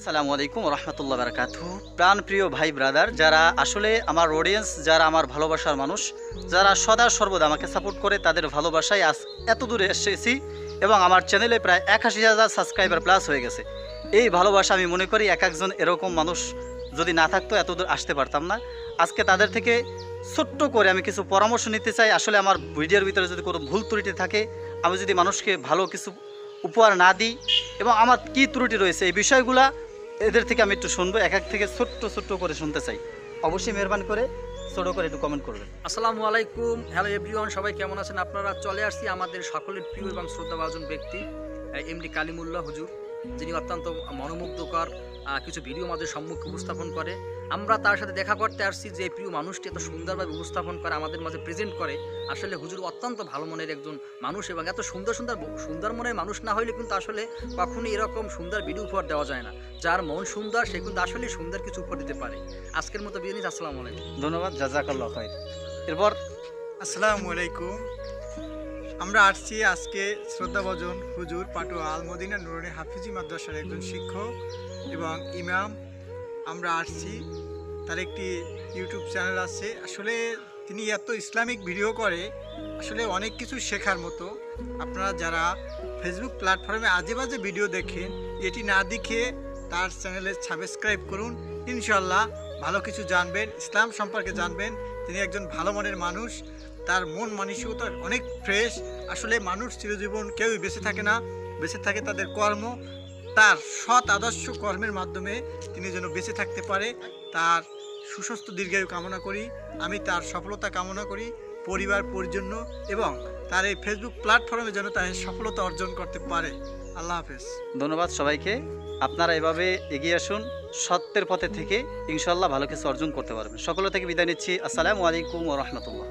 আসসালামু আলাইকুম রহমতুল্লাহ বারকাতুহু। প্রাণ প্রিয় ভাই ব্রাদার, যারা আসলে আমার অডিয়েন্স, যারা আমার ভালোবাসার মানুষ, যারা সদা সর্বদা আমাকে সাপোর্ট করে, তাদের ভালোবাসায় আজ এত দূরে এসেছি এবং আমার চ্যানেলে প্রায় 81,000 সাবস্ক্রাইবার প্লাস হয়ে গেছে। এই ভালোবাসা আমি মনে করি এক একজন এরকম মানুষ যদি না থাকতো এত দূর আসতে পারতাম না। আজকে তাদের থেকে ছোট্ট করে আমি কিছু পরামর্শ নিতে চাই। আসলে আমার ভিডিওর ভিতরে যদি কোনো ভুল ত্রুটি থাকে, আমি যদি মানুষকে ভালো কিছু উপহার না দিই এবং আমার কী ত্রুটি রয়েছে, এই বিষয়গুলা এদের থেকে আমি একটু শুনবো। এক এক থেকে ছোট্ট ছোট্ট করে শুনতে চাই। অবশ্যই মেহরবানি করে ছোটো করে একটু কমেন্ট করবেন। আসসালামু আলাইকুম, হ্যালো এভরিওয়ান, সবাই কেমন আছেন আপনারা? চলে আসছি আমাদের সকলের প্রিয় এবং শ্রদ্ধাভাজন ব্যক্তি এমডি কালিমুল্লাহ হুজুর, যিনি অত্যন্ত মনোমুগ্ধকর কিছু ভিডিও আমাদের সম্মুখে উপস্থাপন করে। আমরা তার সাথে দেখা করতে আসছি যে প্রিয় মানুষটি এত সুন্দরভাবে উপস্থাপন করে, আমাদের মাঝে প্রেজেন্ট করে। আসলে হুজুর অত্যন্ত ভালো মনের একজন মানুষ এবং এত সুন্দর সুন্দর সুন্দর মনের মানুষ না হইলে কিন্তু আসলে কখনোই এরকম সুন্দর ভিডিও উপহার দেওয়া যায় না। যার মন সুন্দর সে কিন্তু আসলে সুন্দর কিছু উপহার দিতে পারে। আজকের মতো বিদায় নিচ্ছি, আসসালামু আলাইকুম। ধন্যবাদ, জাযাকাল্লাহ খাইর। এরপর আসসালামু আলাইকুম। আমরা আসছি আজকে শ্রদ্ধাভাজন হুজুর পাটুয়া আল মদিনা নুরানী হাফিজি মাদ্রাসার একজন শিক্ষক এবং ইমাম। আমরা আসছি, তার একটি ইউটিউব চ্যানেল আছে। আসলে তিনি এত ইসলামিক ভিডিও করে, আসলে অনেক কিছু শেখার মতো। আপনারা যারা ফেসবুক প্ল্যাটফর্মে আজে বাজে ভিডিও দেখেন, এটি না দেখে তার চ্যানেলে সাবস্ক্রাইব করুন। ইনশাল্লাহ ভালো কিছু জানবেন, ইসলাম সম্পর্কে জানবেন। তিনি একজন ভালো মনের মানুষ, তার মন মানসিকতা অনেক ফ্রেশ। আসলে মানুষ চিরজীবন কেউই বেঁচে থাকে না, বেঁচে থাকে তাদের কর্ম। তার সৎ আদর্শ কর্মের মাধ্যমে তিনি যেন বেঁচে থাকতে পারে, তার সুস্বাস্থ্য দীর্ঘায়ু কামনা করি। আমি তার সফলতা কামনা করি, পরিবার পরিজন্য, এবং তার এই ফেসবুক প্ল্যাটফর্মে যেন তার সফলতা অর্জন করতে পারে। আল্লাহ হাফেজ। ধন্যবাদ সবাইকে। আপনারা এভাবে এগিয়ে আসুন, সত্যের পথে থেকে ইনশাল্লাহ ভালো কিছু অর্জন করতে পারবেন। সকল থেকে বিদায় নিচ্ছি। আসসালামু আলাইকুম ওয়া রাহমাতুল্লাহ।